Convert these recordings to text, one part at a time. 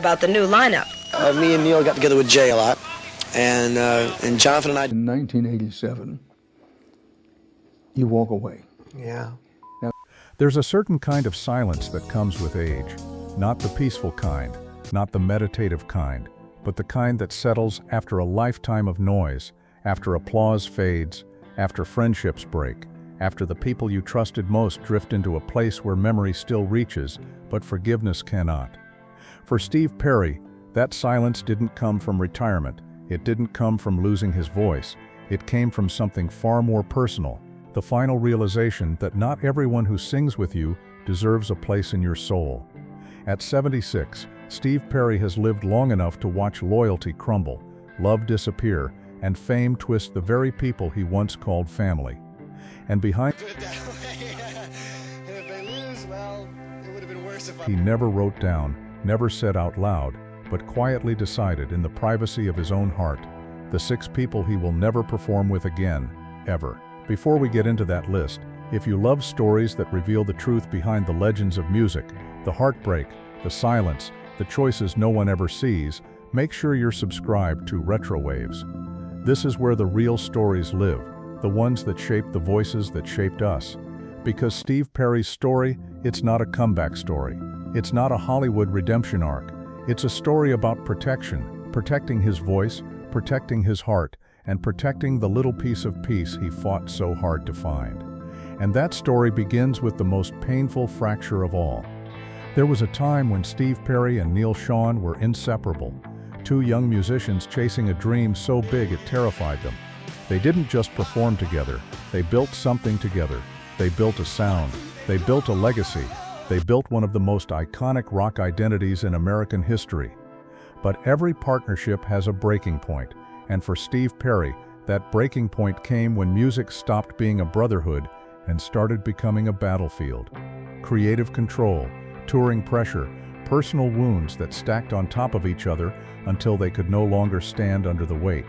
about the new lineup. Me and Neal got together with Jay a lot, and Jonathan and I... In 1987, you walk away. Yeah. There's a certain kind of silence that comes with age, not the peaceful kind, not the meditative kind, but the kind that settles after a lifetime of noise, after applause fades, after friendships break, after the people you trusted most drift into a place where memory still reaches, but forgiveness cannot. For Steve Perry, that silence didn't come from retirement. It didn't come from losing his voice. It came from something far more personal, the final realization that not everyone who sings with you deserves a place in your soul. At 76, Steve Perry has lived long enough to watch loyalty crumble, love disappear, and fame twist the very people he once called family. And behind he never wrote down, never said out loud, but quietly decided in the privacy of his own heart, the 6 people he will never perform with again, ever. Before we get into that list, if you love stories that reveal the truth behind the legends of music, the heartbreak, the silence, the choices no one ever sees, make sure you're subscribed to RetroWaves. This is where the real stories live, the ones that shape the voices that shaped us. Because Steve Perry's story, it's not a comeback story. It's not a Hollywood redemption arc. It's a story about protection, protecting his voice, protecting his heart, and protecting the little piece of peace he fought so hard to find. And that story begins with the most painful fracture of all. There was a time when Steve Perry and Neil Schon were inseparable, 2 young musicians chasing a dream so big it terrified them. They didn't just perform together, they built something together. They built a sound, they built a legacy, they built one of the most iconic rock identities in American history. But every partnership has a breaking point, and for Steve Perry, that breaking point came when music stopped being a brotherhood and started becoming a battlefield. Creative control, touring pressure, personal wounds that stacked on top of each other until they could no longer stand under the weight.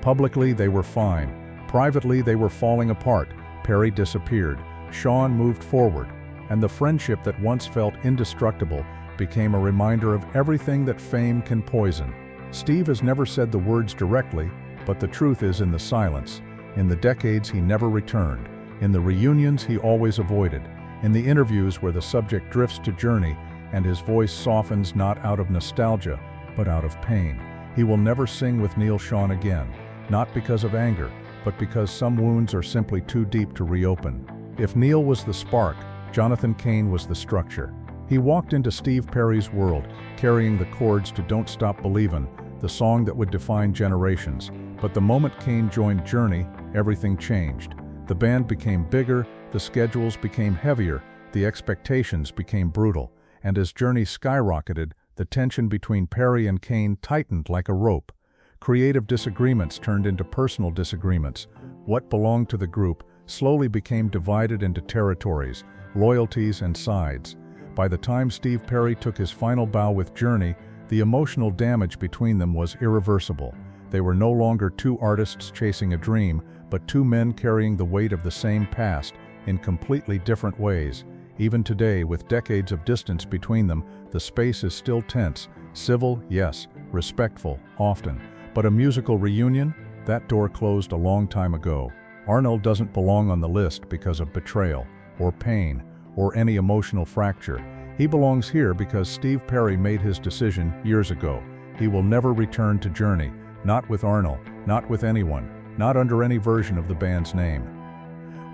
Publicly, they were fine. Privately, they were falling apart. Perry disappeared. Schon moved forward. And the friendship that once felt indestructible became a reminder of everything that fame can poison. Steve has never said the words directly, but the truth is in the silence. In the decades he never returned. In the reunions he always avoided. In the interviews where the subject drifts to journey and his voice softens not out of nostalgia, but out of pain. He will never sing with Neil Schon again, not because of anger, but because some wounds are simply too deep to reopen. If Neil was the spark, Jonathan Cain was the structure. He walked into Steve Perry's world, carrying the chords to Don't Stop Believin', the song that would define generations. But the moment Cain joined Journey, everything changed. The band became bigger, the schedules became heavier, the expectations became brutal. And as Journey skyrocketed, the tension between Perry and Cain tightened like a rope. Creative disagreements turned into personal disagreements. What belonged to the group slowly became divided into territories, loyalties, and sides. By the time Steve Perry took his final bow with Journey, the emotional damage between them was irreversible. They were no longer 2 artists chasing a dream, but 2 men carrying the weight of the same past in completely different ways. Even today, with decades of distance between them, the space is still tense, civil, yes, respectful, often. But a musical reunion? That door closed a long time ago. Arnold doesn't belong on the list because of betrayal, or pain, or any emotional fracture. He belongs here because Steve Perry made his decision years ago. He will never return to Journey, not with Arnold, not with anyone, not under any version of the band's name.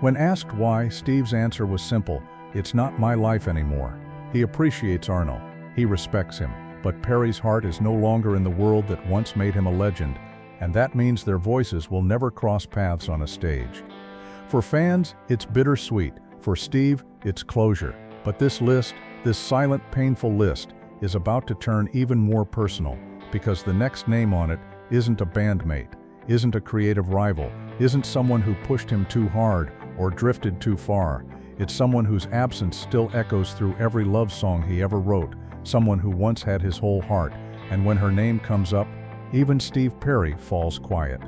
When asked why, Steve's answer was simple: it's not my life anymore. He appreciates Arnold, he respects him, but Perry's heart is no longer in the world that once made him a legend, and that means their voices will never cross paths on a stage. For fans, it's bittersweet. For Steve, it's closure. But this list, this silent, painful list, is about to turn even more personal, because the next name on it isn't a bandmate, isn't a creative rival, isn't someone who pushed him too hard or drifted too far. It's someone whose absence still echoes through every love song he ever wrote, someone who once had his whole heart, and when her name comes up, even Steve Perry falls quiet.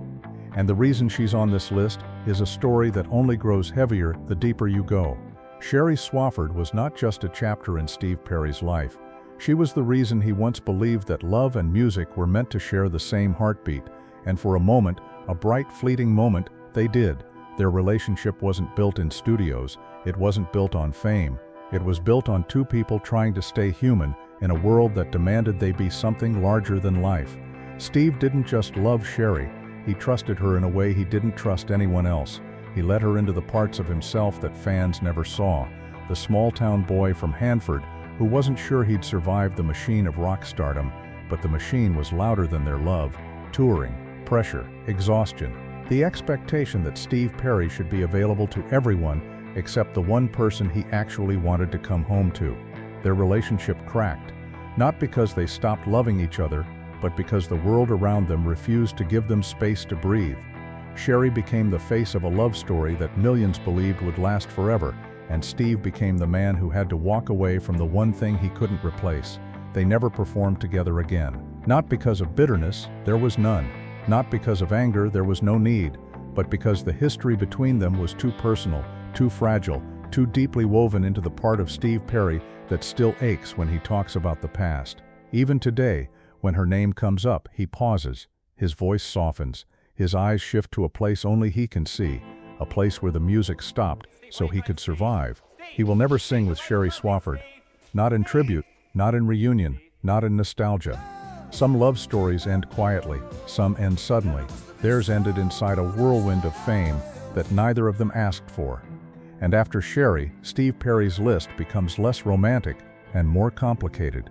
And the reason she's on this list is a story that only grows heavier the deeper you go. Sherrie Swafford was not just a chapter in Steve Perry's life. She was the reason he once believed that love and music were meant to share the same heartbeat, and for a moment, a bright, fleeting moment, they did. Their relationship wasn't built in studios, it wasn't built on fame. It was built on two people trying to stay human in a world that demanded they be something larger than life. Steve didn't just love Shery, he trusted her in a way he didn't trust anyone else. He let her into the parts of himself that fans never saw. The small-town boy from Hanford, who wasn't sure he'd survive the machine of rock stardom, but the machine was louder than their love, touring, pressure, exhaustion. The expectation that Steve Perry should be available to everyone except the one person he actually wanted to come home to. Their relationship cracked, not because they stopped loving each other, but because the world around them refused to give them space to breathe. Shery became the face of a love story that millions believed would last forever, and Steve became the man who had to walk away from the one thing he couldn't replace. They never performed together again. Not because of bitterness, there was none. Not because of anger, there was no need, but because the history between them was too personal, too fragile, too deeply woven into the part of Steve Perry that still aches when he talks about the past. Even today, when her name comes up, he pauses, his voice softens, his eyes shift to a place only he can see, a place where the music stopped so he could survive. He will never sing with Sherrie Swafford, not in tribute, not in reunion, not in nostalgia. Some love stories end quietly, some end suddenly. Theirs ended inside a whirlwind of fame that neither of them asked for. And after Shery, Steve Perry's list becomes less romantic and more complicated.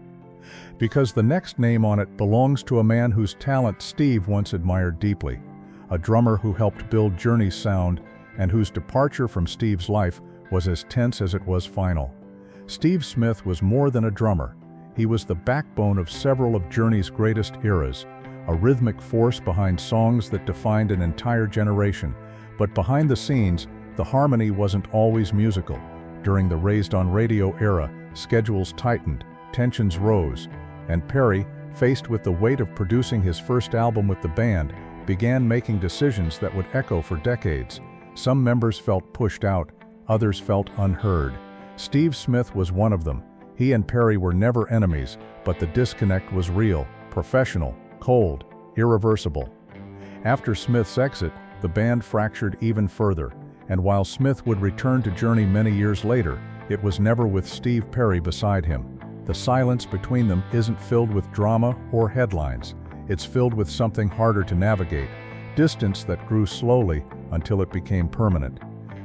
Because the next name on it belongs to a man whose talent Steve once admired deeply, a drummer who helped build Journey's sound and whose departure from Steve's life was as tense as it was final. Steve Smith was more than a drummer. He was the backbone of several of Journey's greatest eras, a rhythmic force behind songs that defined an entire generation. But behind the scenes, the harmony wasn't always musical. During the Raised on Radio era, schedules tightened, tensions rose, and Perry, faced with the weight of producing his first album with the band, began making decisions that would echo for decades. Some members felt pushed out, others felt unheard. Steve Smith was one of them. He and Perry were never enemies, but the disconnect was real, professional, cold, irreversible. After Smith's exit, the band fractured even further, and while Smith would return to Journey many years later, it was never with Steve Perry beside him. The silence between them isn't filled with drama or headlines. It's filled with something harder to navigate, distance that grew slowly until it became permanent.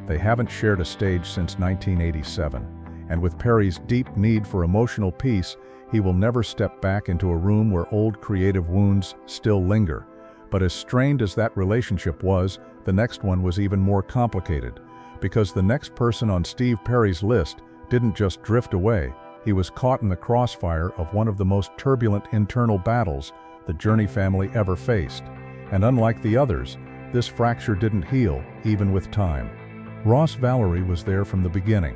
They haven't shared a stage since 1987, and with Perry's deep need for emotional peace, he will never step back into a room where old creative wounds still linger. But as strained as that relationship was, the next one was even more complicated, because the next person on Steve Perry's list didn't just drift away, he was caught in the crossfire of one of the most turbulent internal battles the Journey family ever faced. And unlike the others, this fracture didn't heal, even with time. Ross Valory was there from the beginning.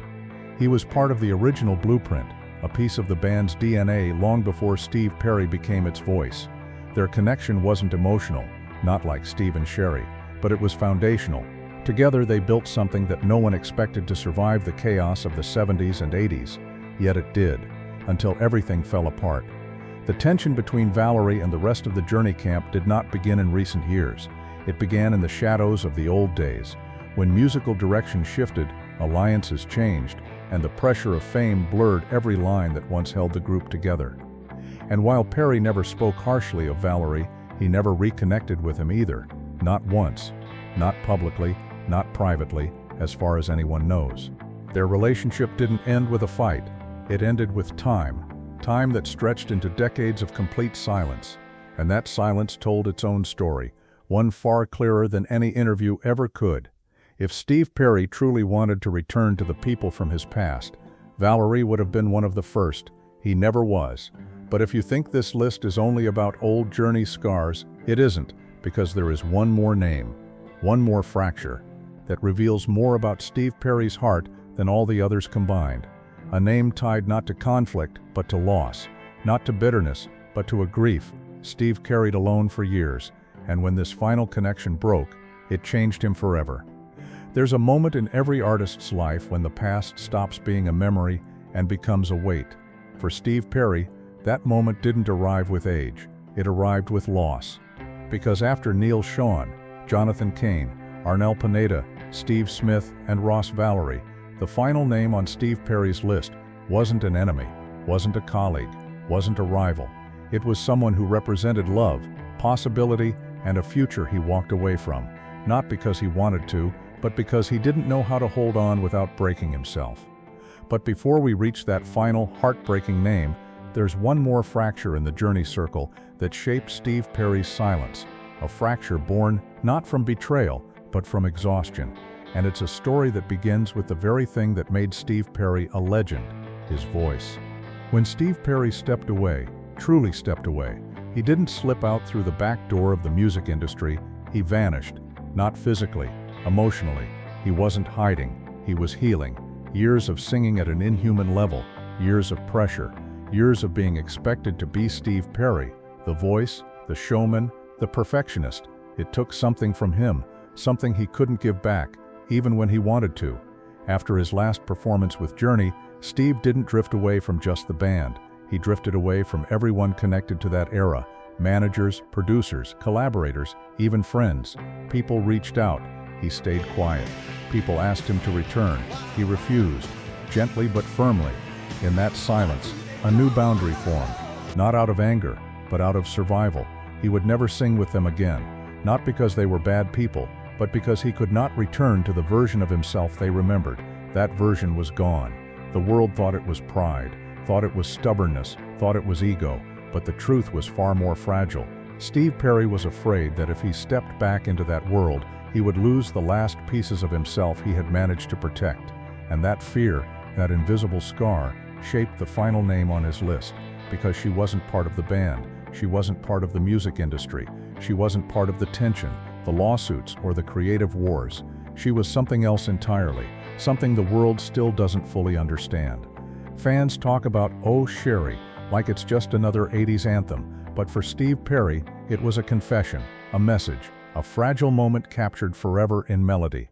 He was part of the original blueprint, a piece of the band's DNA long before Steve Perry became its voice. Their connection wasn't emotional, not like Steve and Shery, but it was foundational. Together they built something that no one expected to survive the chaos of the 70s and 80s, yet it did, until everything fell apart. The tension between Valory and the rest of the Journey camp did not begin in recent years. It began in the shadows of the old days. When musical direction shifted, alliances changed, and the pressure of fame blurred every line that once held the group together. And while Perry never spoke harshly of Valory, he never reconnected with him either. Not once. Not publicly, not privately, as far as anyone knows. Their relationship didn't end with a fight. It ended with time. Time that stretched into decades of complete silence. And that silence told its own story, one far clearer than any interview ever could. If Steve Perry truly wanted to return to the people from his past, Valory would have been one of the first. He never was. But if you think this list is only about old Journey scars, it isn't, because there is one more name, one more fracture, that reveals more about Steve Perry's heart than all the others combined. A name tied not to conflict, but to loss, not to bitterness, but to a grief Steve carried alone for years, and when this final connection broke, it changed him forever. There's a moment in every artist's life when the past stops being a memory and becomes a weight. For Steve Perry, that moment didn't arrive with age, it arrived with loss. Because after Neil Schon, Jonathan Cain, Arnel Pineda, Steve Smith, and Ross Valory, the final name on Steve Perry's list wasn't an enemy, wasn't a colleague, wasn't a rival. It was someone who represented love, possibility, and a future he walked away from, not because he wanted to, but because he didn't know how to hold on without breaking himself. But before we reach that final, heartbreaking name, there's one more fracture in the journey circle that shaped Steve Perry's silence, a fracture born not from betrayal, but from exhaustion. And it's a story that begins with the very thing that made Steve Perry a legend, his voice. When Steve Perry stepped away, truly stepped away, he didn't slip out through the back door of the music industry, he vanished. Not physically, emotionally. He wasn't hiding, he was healing. Years of singing at an inhuman level, years of pressure, years of being expected to be Steve Perry, the voice, the showman, the perfectionist. It took something from him, something he couldn't give back, even when he wanted to. After his last performance with Journey, Steve didn't drift away from just the band. He drifted away from everyone connected to that era. Managers, producers, collaborators, even friends. People reached out. He stayed quiet. People asked him to return. He refused, gently but firmly. In that silence, a new boundary formed, not out of anger, but out of survival. He would never sing with them again, not because they were bad people, but because he could not return to the version of himself they remembered. That version was gone. The world thought it was pride, thought it was stubbornness, thought it was ego, but the truth was far more fragile. Steve Perry was afraid that if he stepped back into that world, he would lose the last pieces of himself he had managed to protect. And that fear, that invisible scar, shaped the final name on his list. Because she wasn't part of the band, she wasn't part of the music industry, she wasn't part of the tension, the lawsuits, or the creative wars. She was something else entirely, something the world still doesn't fully understand. Fans talk about "Oh, Shery" like it's just another 80s anthem, but for Steve Perry, it was a confession, a message, a fragile moment captured forever in melody.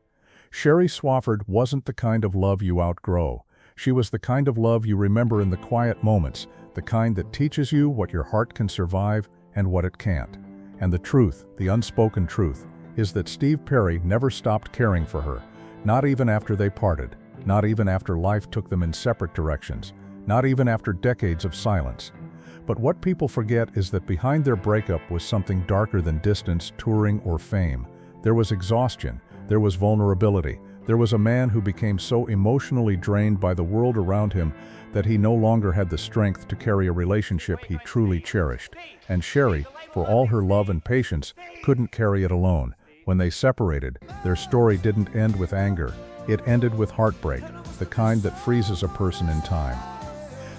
Sherrie Swafford wasn't the kind of love you outgrow. She was the kind of love you remember in the quiet moments, the kind that teaches you what your heart can survive and what it can't. And the truth, the unspoken truth, is that Steve Perry never stopped caring for her, not even after they parted, not even after life took them in separate directions, not even after decades of silence. But what people forget is that behind their breakup was something darker than distance, touring, or fame. There was exhaustion, there was vulnerability, there was a man who became so emotionally drained by the world around him that he no longer had the strength to carry a relationship he truly cherished. And Shery, for all her love and patience, couldn't carry it alone. When they separated, their story didn't end with anger. It ended with heartbreak, the kind that freezes a person in time.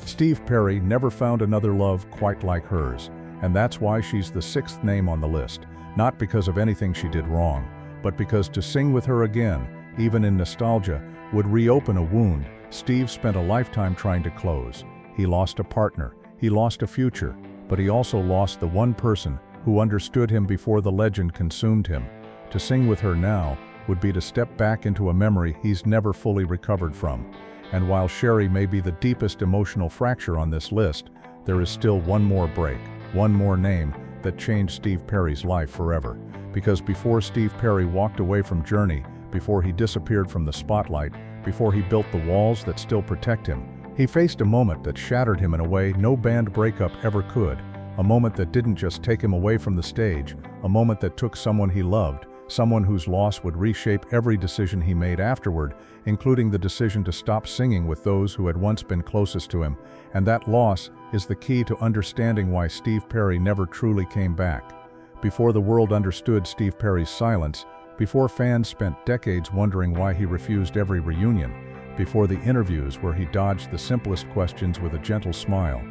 Steve Perry never found another love quite like hers, and that's why she's the 6th name on the list, not because of anything she did wrong, but because to sing with her again, even in nostalgia, would reopen a wound Steve spent a lifetime trying to close. He lost a partner, he lost a future, but he also lost the one person who understood him before the legend consumed him. To sing with her now would be to step back into a memory he's never fully recovered from. And while Shery may be the deepest emotional fracture on this list, there is still one more break, one more name that changed Steve Perry's life forever. Because before Steve Perry walked away from Journey, before he disappeared from the spotlight, before he built the walls that still protect him, he faced a moment that shattered him in a way no band breakup ever could. A moment that didn't just take him away from the stage, a moment that took someone he loved, someone whose loss would reshape every decision he made afterward, including the decision to stop singing with those who had once been closest to him. And that loss is the key to understanding why Steve Perry never truly came back. Before the world understood Steve Perry's silence, before fans spent decades wondering why he refused every reunion, before the interviews where he dodged the simplest questions with a gentle smile,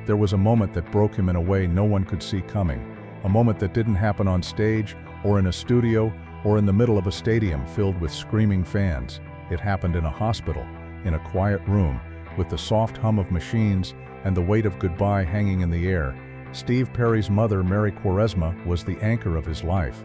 there was a moment that broke him in a way no one could see coming. A moment that didn't happen on stage, or in a studio, or in the middle of a stadium filled with screaming fans. It happened in a hospital, in a quiet room, with the soft hum of machines and the weight of goodbye hanging in the air. Steve Perry's mother, Mary Quaresma, was the anchor of his life.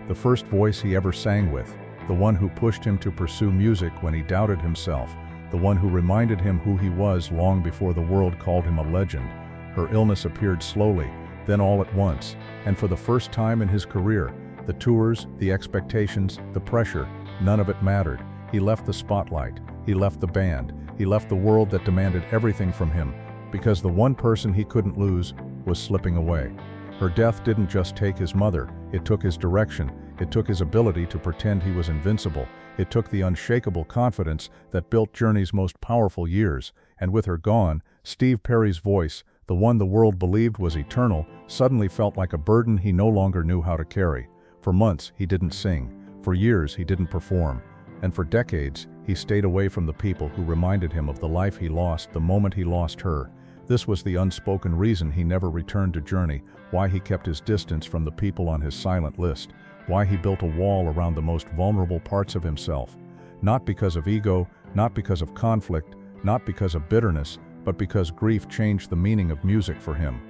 The first voice he ever sang with, the one who pushed him to pursue music when he doubted himself, the one who reminded him who he was long before the world called him a legend. Her illness appeared slowly, then all at once, and for the first time in his career, the tours, the expectations, the pressure, none of it mattered. He left the spotlight, he left the band, he left the world that demanded everything from him, because the one person he couldn't lose was slipping away. Her death didn't just take his mother, it took his direction, it took his ability to pretend he was invincible, it took the unshakable confidence that built Journey's most powerful years, and with her gone, Steve Perry's voice, the one the world believed was eternal, suddenly felt like a burden he no longer knew how to carry. For months, he didn't sing. For years, he didn't perform. And for decades, he stayed away from the people who reminded him of the life he lost the moment he lost her. This was the unspoken reason he never returned to Journey, why he kept his distance from the people on his silent list, why he built a wall around the most vulnerable parts of himself. Not because of ego, not because of conflict, not because of bitterness, but because grief changed the meaning of music for him.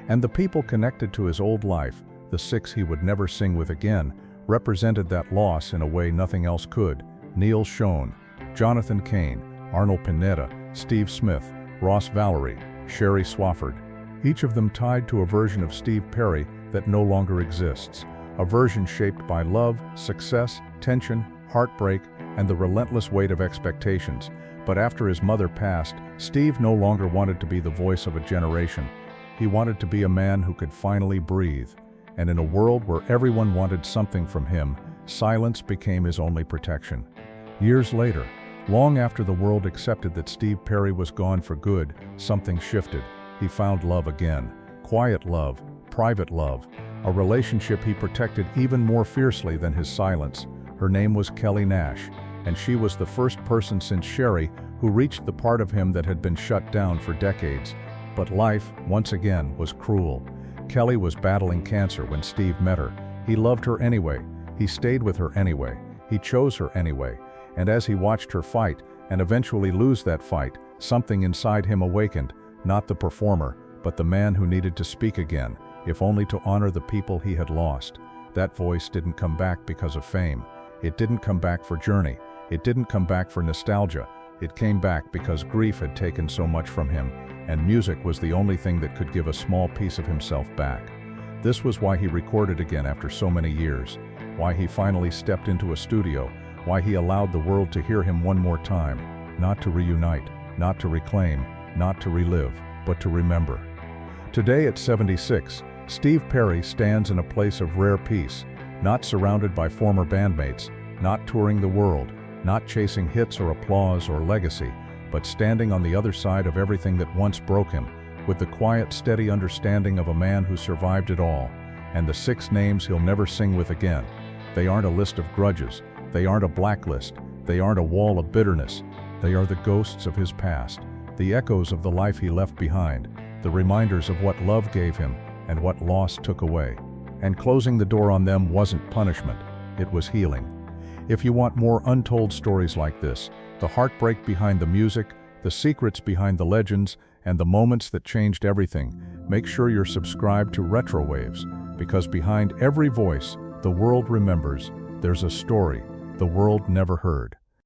And the people connected to his old life, the 6 he would never sing with again, represented that loss in a way nothing else could. Neil Schon, Jonathan Cain, Arnold Pineda, Steve Smith, Ross Valory, Sherrie Swafford, each of them tied to a version of Steve Perry that no longer exists, a version shaped by love, success, tension, heartbreak, and the relentless weight of expectations. But after his mother passed, Steve no longer wanted to be the voice of a generation. He wanted to be a man who could finally breathe. And in a world where everyone wanted something from him, silence became his only protection. Years later, long after the world accepted that Steve Perry was gone for good, something shifted. He found love again. Quiet love, private love, a relationship he protected even more fiercely than his silence. Her name was Kelly Nash, and she was the first person since Shery who reached the part of him that had been shut down for decades. But life, once again, was cruel. Kelly was battling cancer when Steve met her. He loved her anyway. He stayed with her anyway. He chose her anyway. And as he watched her fight, and eventually lose that fight, something inside him awakened, not the performer, but the man who needed to speak again, if only to honor the people he had lost. That voice didn't come back because of fame. It didn't come back for Journey. It didn't come back for nostalgia. It came back because grief had taken so much from him, and music was the only thing that could give a small piece of himself back. This was why he recorded again after so many years, why he finally stepped into a studio, why he allowed the world to hear him one more time, not to reunite, not to reclaim, not to relive, but to remember. Today at 76, Steve Perry stands in a place of rare peace, not surrounded by former bandmates, not touring the world, not chasing hits or applause or legacy, but standing on the other side of everything that once broke him, with the quiet, steady understanding of a man who survived it all, and the 6 names he'll never sing with again. They aren't a list of grudges, they aren't a blacklist, they aren't a wall of bitterness, they are the ghosts of his past, the echoes of the life he left behind, the reminders of what love gave him and what loss took away. And closing the door on them wasn't punishment, it was healing. If you want more untold stories like this, the heartbreak behind the music, the secrets behind the legends, and the moments that changed everything, make sure you're subscribed to RetroWaves, because behind every voice the world remembers, there's a story the world never heard.